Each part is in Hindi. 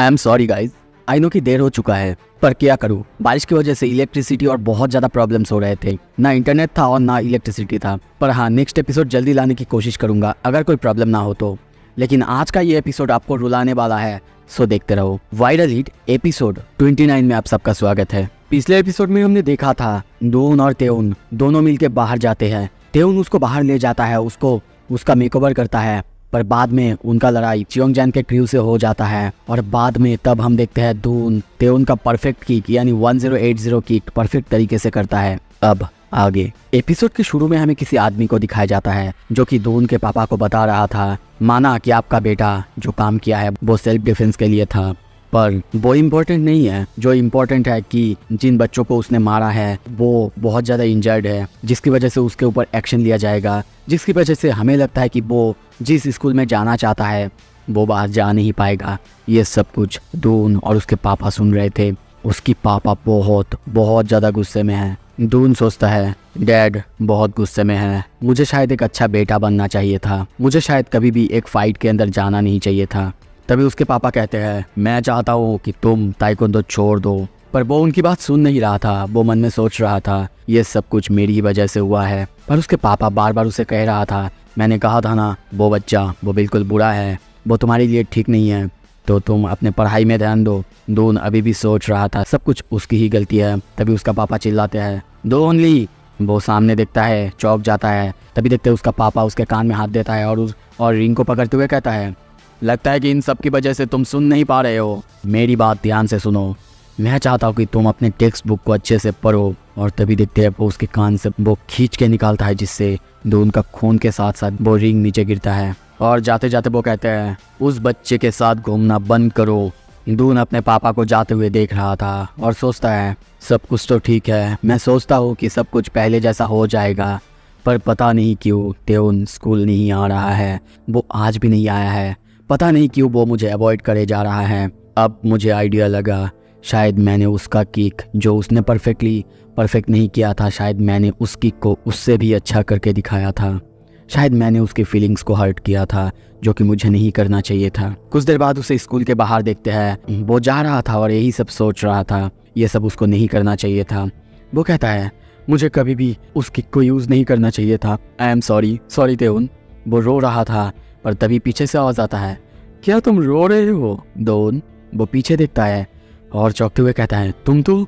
I am sorry guys, I know कि देर हो चुका है, पर क्या करूँ, बारिश की वजह से इलेक्ट्रिसिटी और बहुत ज़्यादा प्रॉब्लम्स हो रहे थे। ना इंटरनेट था और ना इलेक्ट्रिसिटी था। पर हाँ, नेक्स्ट एपिसोड जल्दी लाने की कोशिश करूँगा अगर कोई प्रॉब्लम ना हो तो। लेकिन आज का ये एपिसोड आपको रुलाने वाला है, सो देखते रहो। वायरल हिट एपिसोड 29 में आप सबका स्वागत है। पिछले एपिसोड में हमने देखा था दोन और तेउन दोनों मिलके बाहर जाते हैं। तेउन उसको बाहर ले जाता है, उसको उसका मेकओवर करता है, पर बाद में उनका लड़ाई चियोंगजैन के क्रू से हो जाता है। और बाद में तब हम देखते हैं दून तेउन का परफेक्ट किक यानी 1080 किक परफेक्ट तरीके से करता है। अब आगे एपिसोड के शुरू में हमें किसी आदमी को दिखाया जाता है जो कि दून के पापा को बता रहा था, माना कि आपका बेटा जो काम किया है वो सेल्फ डिफेंस के लिए था, पर वो इम्पोर्टेंट नहीं है। जो इम्पोर्टेंट है कि जिन बच्चों को उसने मारा है वो बहुत ज़्यादा इंजर्ड है, जिसकी वजह से उसके ऊपर एक्शन लिया जाएगा, जिसकी वजह से हमें लगता है कि वो जिस स्कूल में जाना चाहता है वो बाहर जा नहीं पाएगा। ये सब कुछ दून और उसके पापा सुन रहे थे। उसकी पापा बहुत बहुत ज़्यादा गुस्से में है। दून सोचता है, डैड बहुत गुस्से में है, मुझे शायद एक अच्छा बेटा बनना चाहिए था, मुझे शायद कभी भी एक फाइट के अंदर जाना नहीं चाहिए था। तभी उसके पापा कहते हैं, मैं चाहता हूँ कि तुम ताइक्वांडो छोड़ दो। पर वो उनकी बात सुन नहीं रहा था। वो मन में सोच रहा था ये सब कुछ मेरी वजह से हुआ है। पर उसके पापा बार बार उसे कह रहा था, मैंने कहा था ना वो बच्चा वो बिल्कुल बुरा है, वो तुम्हारे लिए ठीक नहीं है, तो तुम अपने पढ़ाई में ध्यान दो। दून अभी भी सोच रहा था सब कुछ उसकी ही गलती है। तभी उसका पापा चिल्लाते हैं, दून ली। वो सामने देखता है, चौंक जाता है। तभी देखते हैं उसका पापा उसके कान में हाथ देता है और रिंग को पकड़ते हुए कहता है, लगता है कि इन सब की वजह से तुम सुन नहीं पा रहे हो, मेरी बात ध्यान से सुनो। मैं चाहता हूँ कि तुम अपने टेक्स्ट बुक को अच्छे से पढ़ो। और तभी देखते हैं वो उसके कान से वो खींच के निकालता है, जिससे दून का खून के साथ साथ वो रिंग नीचे गिरता है। और जाते जाते वो कहते हैं, उस बच्चे के साथ घूमना बंद करो। दून अपने पापा को जाते हुए देख रहा था और सोचता है सब कुछ तो ठीक है, मैं सोचता हूँ कि सब कुछ पहले जैसा हो जाएगा, पर पता नहीं क्यों तेउन स्कूल नहीं आ रहा है। वो आज भी नहीं आया है। पता नहीं क्यों वो मुझे अवॉइड करे जा रहा है। अब मुझे आइडिया लगा, शायद मैंने उसका किक जो उसने परफेक्ट नहीं किया था, शायद मैंने उस किक को उससे भी अच्छा करके दिखाया था। शायद मैंने उसकी फीलिंग्स को हर्ट किया था, जो कि मुझे नहीं करना चाहिए था। कुछ देर बाद उसे स्कूल के बाहर देखते हैं। वो जा रहा था और यही सब सोच रहा था, ये सब उसको नहीं करना चाहिए था। वो कहता है, मुझे कभी भी उस किक को यूज़ नहीं करना चाहिए था। आई एम सॉरी तेउन। वो रो रहा था, पर तभी पीछे से आवाज़ आता है, क्या तुम रो रहे हो दोन? वो पीछे देखता है और चौंकते हुए कहता है, तुम तो।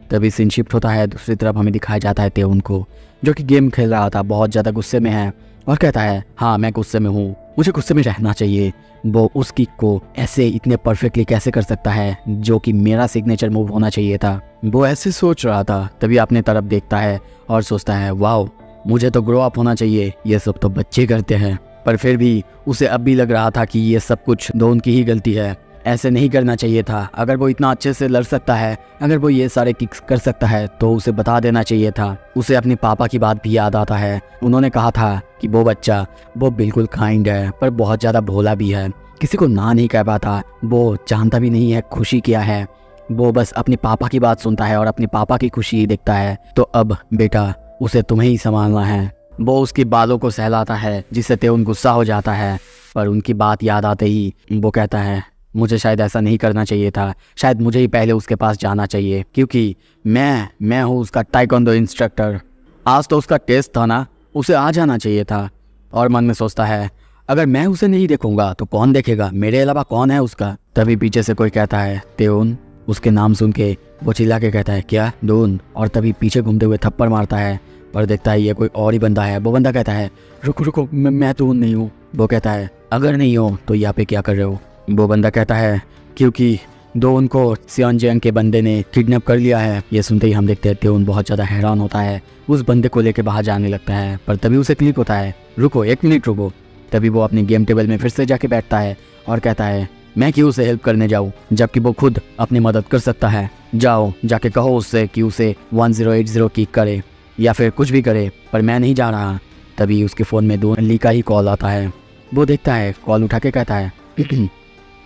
तभी सीन शिफ्ट होता है, दूसरी तरफ हमें दिखाया जाता है तेउन को, जो कि गेम खेल रहा था, बहुत ज़्यादा गुस्से में है और कहता है, हाँ मैं गुस्से में हूँ, मुझे गुस्से में रहना चाहिए। वो उस किक को ऐसे इतने परफेक्टली कैसे कर सकता है, जो कि मेरा सिग्नेचर मूव होना चाहिए था। वो ऐसे सोच रहा था। तभी अपने तरफ देखता है और सोचता है, वाओ मुझे तो ग्रो अप होना चाहिए, ये सब तो बच्चे करते हैं। पर फिर भी उसे अब भी लग रहा था कि ये सब कुछ दोन की ही गलती है, ऐसे नहीं करना चाहिए था। अगर वो इतना अच्छे से लड़ सकता है, अगर वो ये सारे किक्स कर सकता है, तो उसे बता देना चाहिए था। उसे अपने पापा की बात भी याद आता है। उन्होंने कहा था कि वो बच्चा वो बिल्कुल काइंड है, पर बहुत ज़्यादा भोला भी है, किसी को ना नहीं कह पाता, वो जानता भी नहीं है खुशी क्या है, वो बस अपने पापा की बात सुनता है और अपने पापा की खुशी ही देखता है। तो अब बेटा उसे तुम्हें ही संभालना है। वो उसके बालों को सहलाता है, जिससे तेउन गुस्सा हो जाता है। पर उनकी बात याद आते ही वो कहता है, मुझे शायद ऐसा नहीं करना चाहिए था, शायद मुझे ही पहले उसके पास जाना चाहिए, क्योंकि मैं हूँ उसका ताइक्वांडो इंस्ट्रक्टर। आज तो उसका टेस्ट था ना, उसे आ जाना चाहिए था। और मन में सोचता है, अगर मैं उसे नहीं देखूंगा तो कौन देखेगा, मेरे अलावा कौन है उसका। तभी पीछे से कोई कहता है, तेउन। उसके नाम सुन के वो चिल्ला के कहता है, क्या दून? और तभी पीछे घूमते हुए थप्पड़ मारता है, पर देखता है ये कोई और ही बंदा है। वो बंदा कहता है, रुको मैं दून नहीं हूँ। वो कहता है, अगर नहीं हो तो यहाँ पे क्या कर रहे हो? वो बंदा कहता है, क्योंकि दोन को सियोंगजैन के बंदे ने किडनैप कर लिया है। ये सुनते ही हम देखते हैं तेउन बहुत ज़्यादा हैरान होता है, उस बंदे को लेके बाहर जाने लगता है। पर तभी उसे क्लिक होता है, रुको एक मिनट रुको। तभी वो अपने गेम टेबल में फिर से जाके बैठता है और कहता है, मैं क्यों उसे हेल्प करने जाऊँ, जबकि वो खुद अपनी मदद कर सकता है। जाओ जाके कहो उससे कि उसे 1080 किक करे या फिर कुछ भी करे, पर मैं नहीं जा रहा। तभी उसके फ़ोन में दून ली का ही कॉल आता है। वो देखता है, कॉल उठा के कहता है,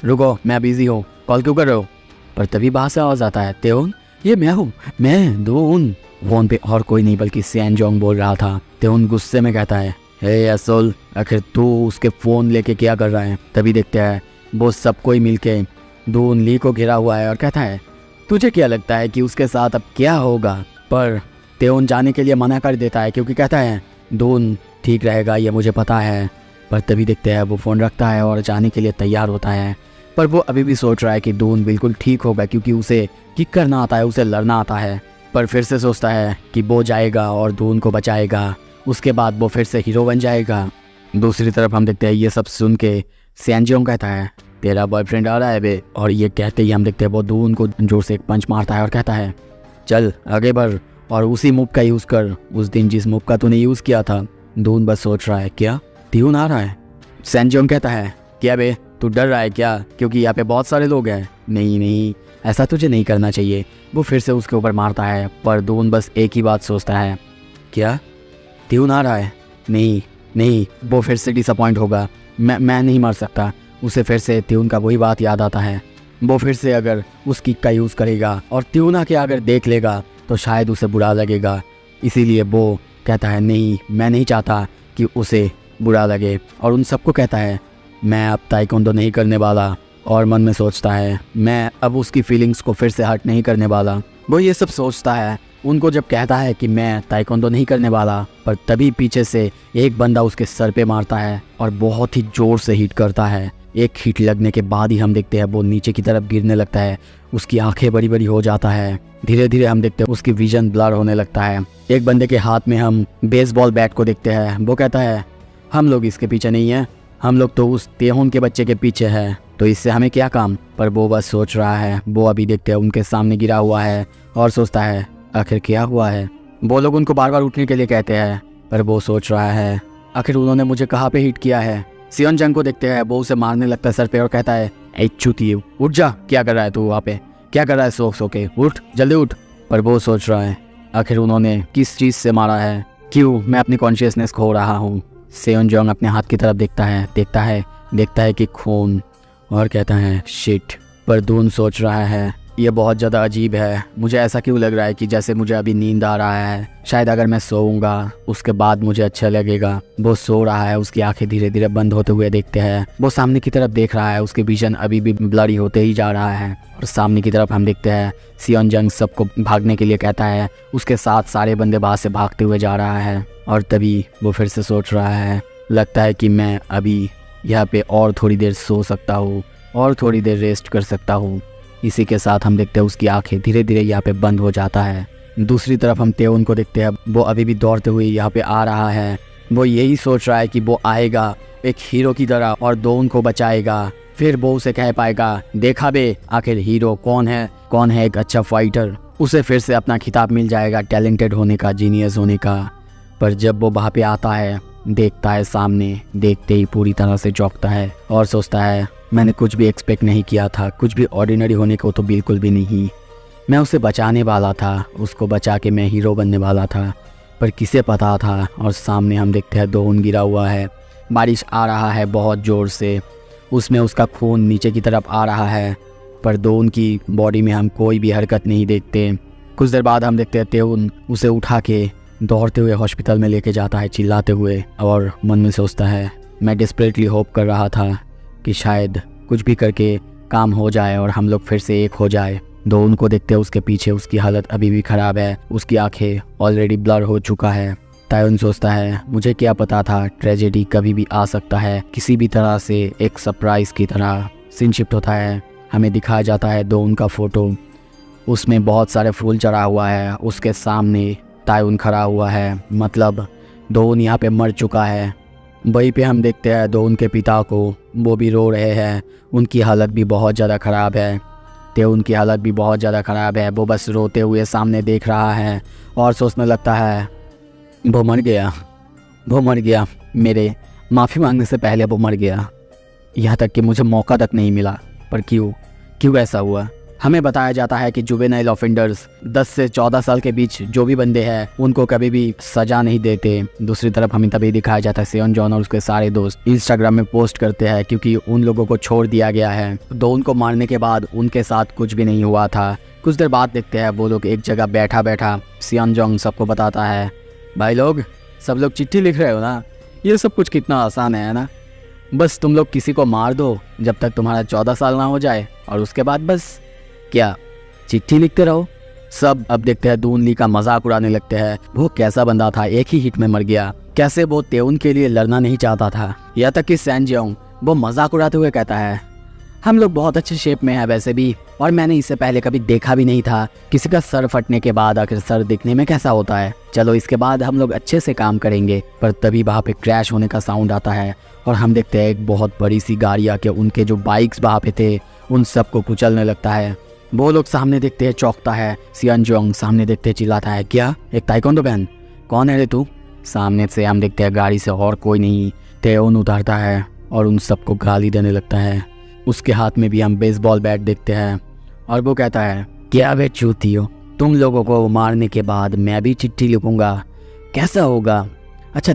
रुको मैं बिजी हूँ, कॉल क्यों कर रहे हो? पर तभी बाहर से आवाज़ आता है, तेउन ये मैं हूँ, मैं दून। फोन पे और कोई नहीं बल्कि सैनजोंग बोल रहा था। तेउन गुस्से में कहता है, हे असुल, आखिर तू उसके फ़ोन लेके क्या कर रहा है? तभी देखते हैं वो सब कोई मिलके दून ली को घिरा हुआ है और कहता है तुझे क्या लगता है कि उसके साथ अब क्या होगा। पर तेउन जाने के लिए मना कर देता है क्योंकि कहता है दून ठीक रहेगा, ये मुझे पता है। पर तभी देखते हैं वो फ़ोन रखता है और जाने के लिए तैयार होता है। पर वो अभी भी सोच रहा है कि दून बिल्कुल ठीक होगा क्योंकि उसे किक करना आता है, उसे लड़ना आता है। पर फिर से सोचता है कि वो जाएगा और दून को बचाएगा, उसके बाद वो फिर से हीरो बन जाएगा। दूसरी तरफ हम देखते हैं ये सब सुन के सैनजोंग कहता है तेरा बॉयफ्रेंड आ रहा है बे। और ये कहते ही हम देखते हैं वो दून को जोर से एक पंच मारता है और कहता है चल आगे बढ़ और उसी मूव का यूज़ कर, उस दिन जिस मूव का तूने यूज़ किया था। दून बस सोच रहा है क्या त्यून आ रहा है। सैनजोंग कहता है क्या बे तू डर रहा है क्या, क्योंकि यहाँ पे बहुत सारे लोग हैं। नहीं नहीं, ऐसा तुझे नहीं करना चाहिए। वो फिर से उसके ऊपर मारता है पर दून बस एक ही बात सोचता है क्या त्यून आ रहा है। नहीं नहीं, वो फिर से डिसअपॉइंट होगा। मैं नहीं मर सकता। उसे फिर से त्यून का वही बात याद आता है। वो फिर से अगर उस किक का यूज़ करेगा और त्यून आके अगर देख लेगा तो शायद उसे बुरा लगेगा। इसीलिए वो कहता है नहीं, मैं नहीं चाहता कि उसे बुरा लगे। और उन सबको कहता है मैं अब ताइक्वांडो नहीं करने वाला। और मन में सोचता है मैं अब उसकी फीलिंग्स को फिर से हर्ट नहीं करने वाला। वो ये सब सोचता है उनको जब कहता है कि मैं ताइक्वांडो नहीं करने वाला। पर तभी पीछे से एक बंदा उसके सर पे मारता है और बहुत ही ज़ोर से हिट करता है। एक हिट लगने के बाद ही हम देखते हैं वो नीचे की तरफ गिरने लगता है। उसकी आंखें बड़ी बड़ी हो जाता है। धीरे धीरे हम देखते हैं उसकी विजन ब्लर होने लगता है। एक बंदे के हाथ में हम बेसबॉल बैट को देखते हैं। वो कहता है हम लोग इसके पीछे नहीं हैं, हम लोग तो उस तेहुन के बच्चे के पीछे हैं, तो इससे हमें क्या काम। पर वो बस सोच रहा है। वो अभी देखते हैं उनके सामने गिरा हुआ है और सोचता है आखिर क्या हुआ है। वो लोग उनको बार बार उठने के लिए कहते हैं पर वो सोच रहा है आखिर उन्होंने मुझे कहाँ पे हिट किया है। सियोन जंग को देखते हैं, वो उसे मारने लगता है सर पे और कहता है ए चूती उठ जा, क्या कर रहा है तू वहाँ पे, क्या कर रहा है सो के, उठ जल्दी उठ। पर वो सोच रहा है आखिर उन्होंने किस चीज़ से मारा है, क्यों मैं अपनी कॉन्शियसनेस खो रहा हूँ। सियोन जंग अपने हाथ की तरफ देखता है कि खून और कहता है शिट। पर दून सोच रहा है ये बहुत ज़्यादा अजीब है, मुझे ऐसा क्यों लग रहा है कि जैसे मुझे अभी नींद आ रहा है। शायद अगर मैं सोऊंगा उसके बाद मुझे अच्छा लगेगा। वो सो रहा है, उसकी आंखें धीरे धीरे बंद होते हुए देखते हैं। वो सामने की तरफ देख रहा है, उसके विजन अभी भी ब्लरी होते ही जा रहा है। और सामने की तरफ हम देखते हैं सियोन जंग सबको भागने के लिए कहता है, उसके साथ सारे बंदे बाहर से भागते हुए जा रहा है। और तभी वो फिर से सोच रहा है लगता है कि मैं अभी यहाँ पे और थोड़ी देर सो सकता हूँ और थोड़ी देर रेस्ट कर सकता हूँ। इसी के साथ हम देखते हैं उसकी आंखें धीरे धीरे यहाँ पे बंद हो जाता है। दूसरी तरफ हम तेउन को देखते हैं, वो अभी भी दौड़ते हुए यहाँ पे आ रहा है। वो यही सोच रहा है कि वो आएगा एक हीरो की तरह और दोन को बचाएगा। फिर वो उसे कह पाएगा देखा बे आखिर हीरो कौन है एक अच्छा फाइटर। उसे फिर से अपना खिताब मिल जाएगा टैलेंटेड होने का, जीनियस होने का। पर जब वो वहाँ पे आता है, देखता है सामने, देखते ही पूरी तरह से चौंकता है और सोचता है मैंने कुछ भी एक्सपेक्ट नहीं किया था, कुछ भी ऑर्डिनरी होने को तो बिल्कुल भी नहीं। मैं उसे बचाने वाला था, उसको बचा के मैं हीरो बनने वाला था, पर किसे पता था। और सामने हम देखते हैं दोन गिरा हुआ है, बारिश आ रहा है बहुत ज़ोर से, उसमें उसका खून नीचे की तरफ आ रहा है। पर दोन की बॉडी में हम कोई भी हरकत नहीं देखते। कुछ देर बाद हम देखते हैं तेउन उसे उठा के दौड़ते हुए हॉस्पिटल में लेके जाता है चिल्लाते हुए। और मन में सोचता है मैं डेस्परेटली होप कर रहा था कि शायद कुछ भी करके काम हो जाए और हम लोग फिर से एक हो जाए। दोन को देखते हैं उसके पीछे उसकी हालत अभी भी ख़राब है, उसकी आंखें ऑलरेडी ब्लर हो चुका है। तायुन सोचता है मुझे क्या पता था ट्रेजेडी कभी भी आ सकता है, किसी भी तरह से एक सरप्राइज़ की तरह। सीन शिफ्ट होता है, हमें दिखाया जाता है दोन का फ़ोटो, उसमें बहुत सारे फूल चढ़ा हुआ है, उसके सामने तायुन खड़ा हुआ है, मतलब दोन यहाँ पे मर चुका है। वहीं पे हम देखते हैं दोन के पिता को, वो भी रो रहे हैं, उनकी हालत भी बहुत ज़्यादा ख़राब है। तेउन की हालत भी बहुत ज़्यादा ख़राब है, वो बस रोते हुए सामने देख रहा है और सोचने लगता है वो मर गया, मेरे माफ़ी मांगने से पहले वो मर गया, यहाँ तक कि मुझे मौका तक नहीं मिला। पर क्यों ऐसा हुआ। हमें बताया जाता है कि जुवेनाइल ऑफेंडर्स 10 से 14 साल के बीच जो भी बंदे हैं उनको कभी भी सज़ा नहीं देते। दूसरी तरफ हमें तभी दिखाया जाता है सियोन जॉन और उसके सारे दोस्त इंस्टाग्राम में पोस्ट करते हैं क्योंकि उन लोगों को छोड़ दिया गया है। दोन को मारने के बाद उनके साथ कुछ भी नहीं हुआ था। कुछ देर बाद देखते हैं वो लोग एक जगह बैठा सियोन जॉन सबको बताता है भाई लोग, सब लोग चिट्ठी लिख रहे हो ना, ये सब कुछ कितना आसान है ना, बस तुम लोग किसी को मार दो जब तक तुम्हारा 14 साल ना हो जाए, और उसके बाद बस क्या चिट्ठी लिखते रहो। सब अब देखते हैं दून ली का मजाक उड़ाने लगते हैं। वो कैसा बंदा था, एक ही हिट में मर गया, कैसे वो तेउन के लिए लड़ना नहीं चाहता था। यहाँ तक कि सैन जियोंग वो मजाक उड़ाते हुए कहता है हम लोग बहुत अच्छे शेप में हैं वैसे भी, और मैंने इससे पहले कभी देखा भी नहीं था किसी का सर फटने के बाद आखिर सर दिखने में कैसा होता है। चलो इसके बाद हम लोग अच्छे से काम करेंगे। पर तभी वहाँ पे क्रैश होने का साउंड आता है और हम देखते हैं एक बहुत बड़ी सी गाड़ी आके उनके जो बाइक्स वहाँ पे थे उन सबको कुचलने लगता है। वो लोग सामने देखते हैं चौंकता है। सियान जोंग सामने देखते चिल्लाता है क्या एक ताइक्वांडो बैन, कौन है रे तू? सामने से हम देखते हैं गाड़ी से और कोई नहीं, तेउन उतारता है और उन सबको गाली देने लगता है। उसके हाथ में भी हम बेसबॉल बैट देखते हैं और वो कहता है क्या वे चूती हो, तुम लोगों को मारने के बाद मैं भी चिट्ठी लिखूंगा, कैसा होगा? अच्छा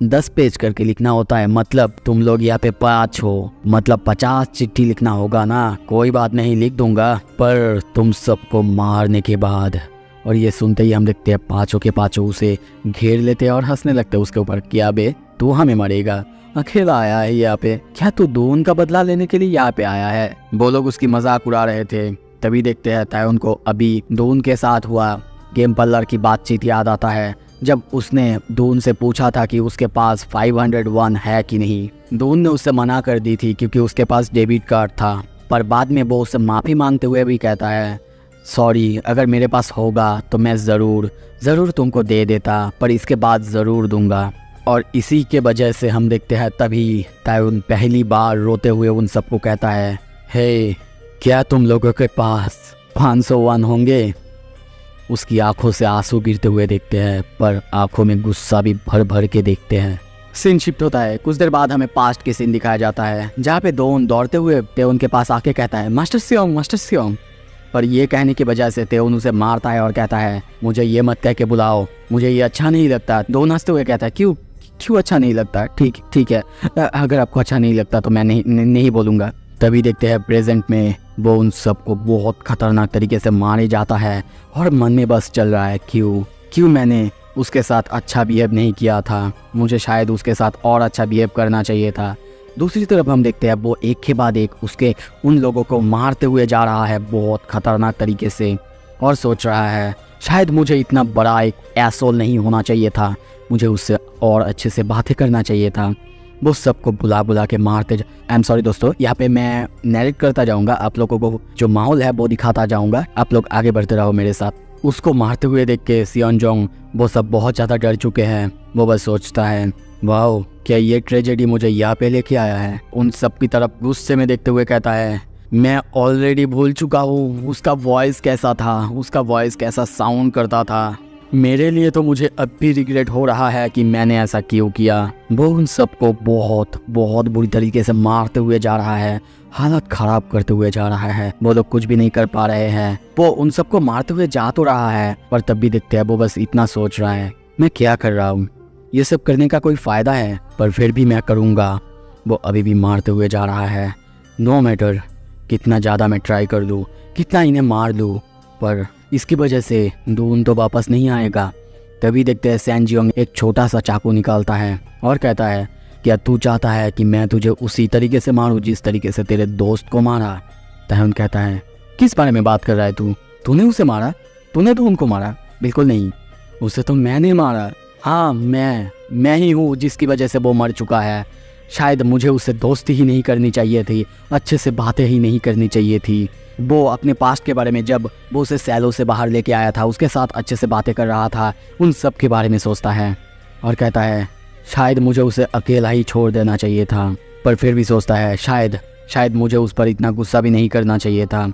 10 पेज करके लिखना होता है, मतलब तुम लोग यहाँ पे 5 हो, मतलब 50 चिट्ठी लिखना होगा ना। कोई बात नहीं लिख दूंगा, पर तुम सबको मारने के बाद। और ये सुनते ही हम देखते हैं पाँचों के पाँचों उसे घेर लेते हैं और हंसने लगते हैं उसके ऊपर। क्या बे तू हमें मारेगा, अकेला आया है यहाँ पे, क्या तू दून का बदला लेने के लिए यहाँ पे आया है? वो लोग उसकी मजाक उड़ा रहे थे। तभी देखते हैं तायोन को अभी दून के साथ हुआ गेम पल्लर की बातचीत याद आता है, जब उसने दून से पूछा था कि उसके पास 501 है कि नहीं। दून ने उससे मना कर दी थी क्योंकि उसके पास डेबिट कार्ड था, पर बाद में वो उससे माफ़ी मांगते हुए भी कहता है सॉरी, अगर मेरे पास होगा तो मैं ज़रूर तुमको दे देता, पर इसके बाद ज़रूर दूंगा। और इसी के वजह से हम देखते हैं तभी तायुन पहली बार रोते हुए उन सबको कहता है हे क्या तुम लोगों के पास 501 होंगे? उसकी आंखों से आंसू गिरते हुए देखते हैं, पर आंखों में गुस्सा भी भर भर के देखते हैं। सीन शिफ्ट होता है। कुछ देर बाद हमें पास्ट के सीन दिखाया जाता है, जहाँ पे दोन दौड़ते हुए तेउन के पास आके कहता है मास्टर सियोंग। पर ये कहने की वजह से तेउन उसे मारता है और कहता है मुझे ये मत कह के बुलाओ, मुझे ये अच्छा नहीं लगता। दोन हंसते हुए कहता है क्यों अच्छा नहीं लगता? ठीक है, अगर आपको अच्छा नहीं लगता तो मैं नहीं बोलूँगा। तभी देखते हैं प्रेजेंट में वो उन सबको बहुत खतरनाक तरीके से मारे जाता है और मन में बस चल रहा है क्यों मैंने उसके साथ अच्छा बिहेव नहीं किया था, मुझे शायद उसके साथ और अच्छा बिहेव करना चाहिए था। दूसरी तरफ हम देखते हैं वो एक के बाद एक उसके उन लोगों को मारते हुए जा रहा है बहुत खतरनाक तरीके से, और सोच रहा है शायद मुझे इतना बड़ा एक एसोल नहीं होना चाहिए था, मुझे उससे और अच्छे से बातें करना चाहिए था। वो सबको बुला के मारते आई एम सॉरी दोस्तों, यहाँ पे मैं नैरेट करता जाऊँगा, आप लोगों को जो माहौल है वो दिखाता जाऊँगा, आप लोग आगे बढ़ते रहो मेरे साथ। उसको मारते हुए देख के सियोन जोंग वो सब बहुत ज़्यादा डर चुके हैं। वो बस सोचता है वाओ क्या ये ट्रेजेडी मुझे यहाँ पे लेके आया है। उन सब की तरफ गुस्से में देखते हुए कहता है मैं ऑलरेडी भूल चुका हूँ उसका वॉइस कैसा था, उसका वॉइस कैसा साउंड करता था। मेरे लिए तो मुझे अब भी रिग्रेट हो रहा है कि मैंने ऐसा क्यों किया। वो उन सबको बहुत बुरी तरीके से मारते हुए जा रहा है, हालत खराब करते हुए जा रहा है। वो लोग कुछ भी नहीं कर पा रहे हैं। वो उन सबको मारते हुए जा तो रहा है, पर तब भी देखते हैं वो बस इतना सोच रहा है मैं क्या कर रहा हूँ, ये सब करने का कोई फ़ायदा है, पर फिर भी मैं करूँगा। वो अभी भी मारते हुए जा रहा है। नो मैटर कितना ज़्यादा मैं ट्राई कर लूँ, कितना इन्हें मार लूँ, पर इसकी वजह से दून तो वापस नहीं आएगा। तभी देखते हैं सैन जियोंग एक छोटा सा चाकू निकालता है और कहता है क्या तू चाहता है कि मैं तुझे उसी तरीके से मारूं जिस तरीके से तेरे दोस्त को मारा? तायुन कहता है किस बारे में बात कर रहा है तू? तूने उसे मारा? तूने तो उनको मारा? बिल्कुल नहीं, उसे तो मैंने मारा। हाँ मैं ही हूँ जिसकी वजह से वो मर चुका है। शायद मुझे उससे दोस्ती ही नहीं करनी चाहिए थी, अच्छे से बातें ही नहीं करनी चाहिए थी। वो अपने पास्ट के बारे में, जब वो उसे सैलो से बाहर लेके आया था उसके साथ अच्छे से बातें कर रहा था, उन सब के बारे में सोचता है और कहता है शायद मुझे उसे अकेला ही छोड़ देना चाहिए था, पर फिर भी सोचता है शायद मुझे उस पर इतना गुस्सा भी नहीं करना चाहिए था।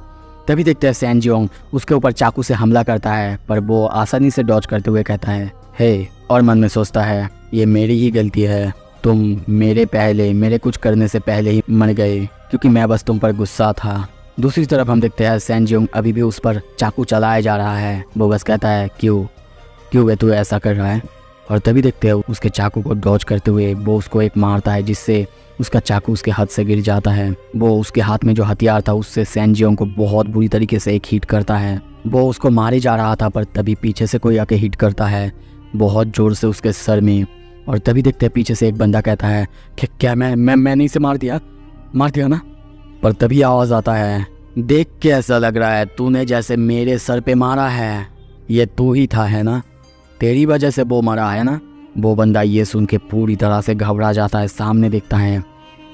तभी देखते हैं सैन जियोंग उसके ऊपर चाकू से हमला करता है, पर वो आसानी से डॉज करते हुए कहता है हे, और मन में सोचता है ये मेरी ही गलती है, तुम मेरे कुछ करने से पहले ही मर गए क्योंकि मैं बस तुम पर गुस्सा था। दूसरी तरफ हम देखते हैं सैन जियोंग अभी भी उस पर चाकू चलाया जा रहा है। वो बस कहता है क्यों वे तू ऐसा कर रहा है? और तभी देखते हैं उसके चाकू को डॉज करते हुए वो उसको एक मारता है जिससे उसका चाकू उसके हाथ से गिर जाता है। वो उसके हाथ में जो हथियार था उससे सैन जियोंग को बहुत बुरी तरीके से एक हिट करता है। वो उसको मारे जा रहा था, पर तभी पीछे से कोई आके हिट करता है बहुत ज़ोर से उसके सर में। और तभी देखते हैं पीछे से एक बंदा कहता है कि क्या मैंने इसे मार दिया ना? पर तभी आवाज़ आता है देख के ऐसा लग रहा है तूने जैसे मेरे सर पे मारा है, ये तू ही था है ना, तेरी वजह से वो मरा है ना। वो बंदा ये सुन के पूरी तरह से घबरा जाता है, सामने देखता है।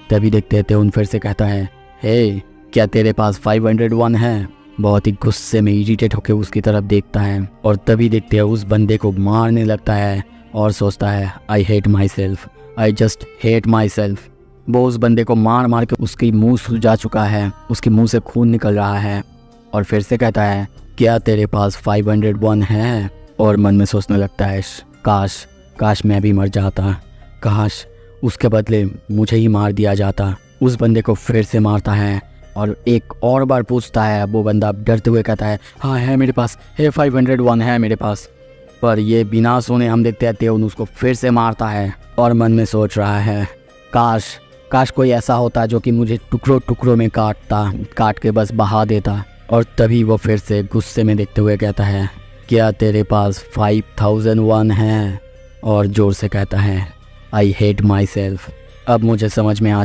तभी देखते थे उन फिर से कहता है, हे क्या तेरे पास 501 है। बहुत ही गुस्से में इरिटेट होकर उसकी तरफ देखता है और तभी देखते हैं उस बंदे को मारने लगता है और सोचता है I hate my self, I just hate my self. वो उस बंदे को मार मार के उसकी मुंह सुजा चुका है, उसके मुंह से खून निकल रहा है और फिर से कहता है क्या तेरे पास 501 है। और मन में सोचने लगता है काश काश मैं भी मर जाता, काश उसके बदले मुझे ही मार दिया जाता। उस बंदे को फिर से मारता है और एक और बार पूछता है। वो बंदा डरते हुए कहता है हाँ है मेरे पास, है 501 है मेरे पास। पर ये बिना सुने हम देखते हैं तेउन उसको फिर से मारता है और मन में सोच रहा है काश काश कोई ऐसा होता जो कि मुझे टुकड़ों टुकड़ों में काट के बस बहा देता। और तभी वो फिर से गुस्से में देखते हुए कहता है क्या तेरे पास 5001 है। और ज़ोर से कहता है आई हेट माई सेल्फ। अब मुझे समझ में आ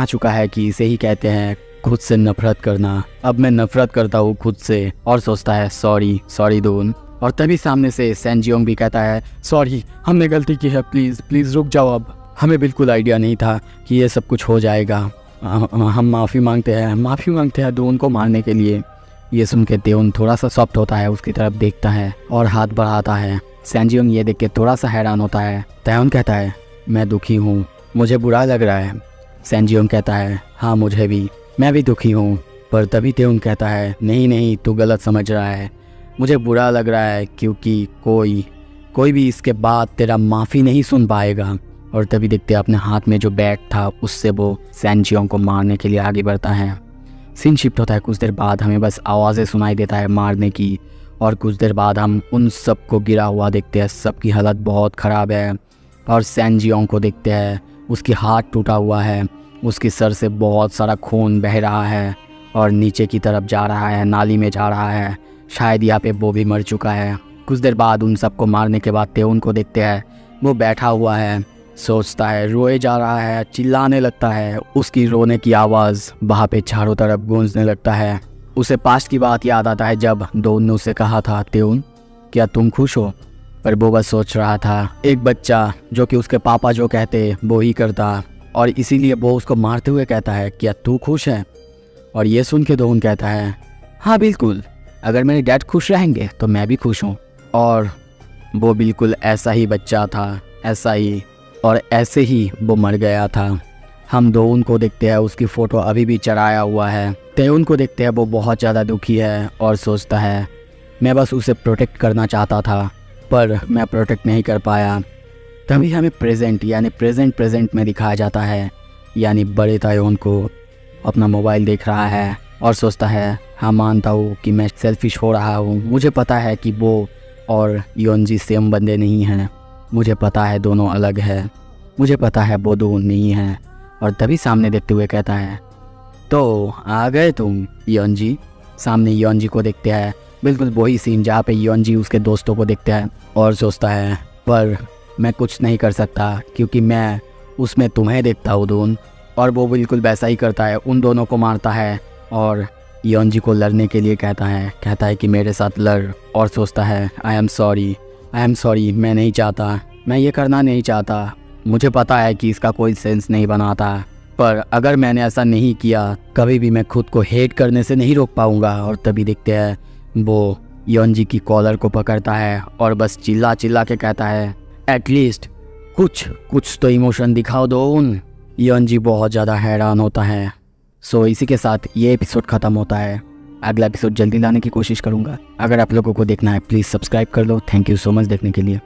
चुका है कि इसे ही कहते हैं खुद से नफरत करना। अब मैं नफरत करता हूँ खुद से। और सोचता है सॉरी दून। और तभी सामने से सैनजियोंग भी कहता है सॉरी हमने गलती की है, प्लीज़ रुक जाओ। अब हमें बिल्कुल आइडिया नहीं था कि ये सब कुछ हो जाएगा। हम माफ़ी मांगते हैं दून को मारने के लिए। ये सुन के तेउन थोड़ा सा सॉफ्ट होता है, उसकी तरफ देखता है और हाथ बढ़ाता है। सैनजियोंग ये देख के थोड़ा सा हैरान होता है। तेउन कहता है मैं दुखी हूँ, मुझे बुरा लग रहा है। सैनजियोंग कहता है हाँ मुझे भी, मैं भी दुखी हूँ। पर तभी तेउन कहता है नहीं तू गलत समझ रहा है, मुझे बुरा लग रहा है क्योंकि कोई भी इसके बाद तेरा माफ़ी नहीं सुन पाएगा। और तभी देखते अपने हाथ में जो बैट था उससे वो सैनजियोंग को मारने के लिए आगे बढ़ता है। सीन शिफ्ट होता है। कुछ देर बाद हमें बस आवाज़ें सुनाई देता है मारने की। और कुछ देर बाद हम उन सब को गिरा हुआ देखते हैं, सबकी हालत बहुत ख़राब है। और सैनजियोंग को देखते हैं, उसकी हाथ टूटा हुआ है, उसके सर से बहुत सारा खून बह रहा है और नीचे की तरफ जा रहा है, नाली में जा रहा है। शायद यहाँ पे वो भी मर चुका है। कुछ देर बाद उन सबको मारने के बाद तेउन को देखते हैं, वो बैठा हुआ है, सोचता है, रोए जा रहा है, चिल्लाने लगता है। उसकी रोने की आवाज़ वहाँ पे चारों तरफ गूंजने लगता है। उसे पास्ट की बात याद आता है जब दोन ने उसे कहा था तेउन क्या तुम खुश हो। पर वो बस सोच रहा था एक बच्चा जो कि उसके पापा जो कहते वो ही करता, और इसीलिए वो उसको मारते हुए कहता है क्या तू खुश है। और ये सुन के दोन कहता है हाँ बिल्कुल, अगर मेरे डैड खुश रहेंगे तो मैं भी खुश हूँ। और वो बिल्कुल ऐसा ही बच्चा था, ऐसा ही, और ऐसे ही वो मर गया था। हम दोन को देखते हैं, उसकी फ़ोटो अभी भी चढ़ाया हुआ है। तेउन को देखते हैं, वो बहुत ज़्यादा दुखी है और सोचता है मैं बस उसे प्रोटेक्ट करना चाहता था पर मैं प्रोटेक्ट नहीं कर पाया। तभी हमें प्रेजेंट में दिखाया जाता है, यानी बड़े तेउन को अपना मोबाइल देख रहा है और सोचता है हाँ मानता हूँ कि मैं सेल्फिश हो रहा हूँ। मुझे पता है कि वो और योनजी सेम बंदे नहीं हैं, मुझे पता है दोनों अलग है, मुझे पता है वो दो नहीं हैं। और तभी सामने देखते हुए कहता है तो आ गए तुम योनजी। सामने योनजी को देखते हैं, बिल्कुल वही सीन जहाँ पे योनजी उसके दोस्तों को देखता है और सोचता है पर मैं कुछ नहीं कर सकता क्योंकि मैं उसमें तुम्हें देखता हूँ दोन। और वो बिल्कुल वैसा ही करता है, उन दोनों को मारता है और योनजी को लड़ने के लिए कहता है कि मेरे साथ लड़। और सोचता है आई एम सॉरी, मैं नहीं चाहता, मैं ये करना नहीं चाहता, मुझे पता है कि इसका कोई सेंस नहीं बनाता, पर अगर मैंने ऐसा नहीं किया कभी भी मैं खुद को हेट करने से नहीं रोक पाऊँगा। और तभी देखते हैं वो योनजी की कॉलर को पकड़ता है और बस चिल्ला के कहता है एटलीस्ट कुछ तो इमोशन दिखाओ दो उन। योनजी बहुत ज़्यादा हैरान होता है। सो इसी के साथ ये एपिसोड ख़त्म होता है। अगला एपिसोड जल्दी लाने की कोशिश करूँगा। अगर आप लोगों को देखना है प्लीज़ सब्सक्राइब कर लो। थैंक यू सो मच देखने के लिए।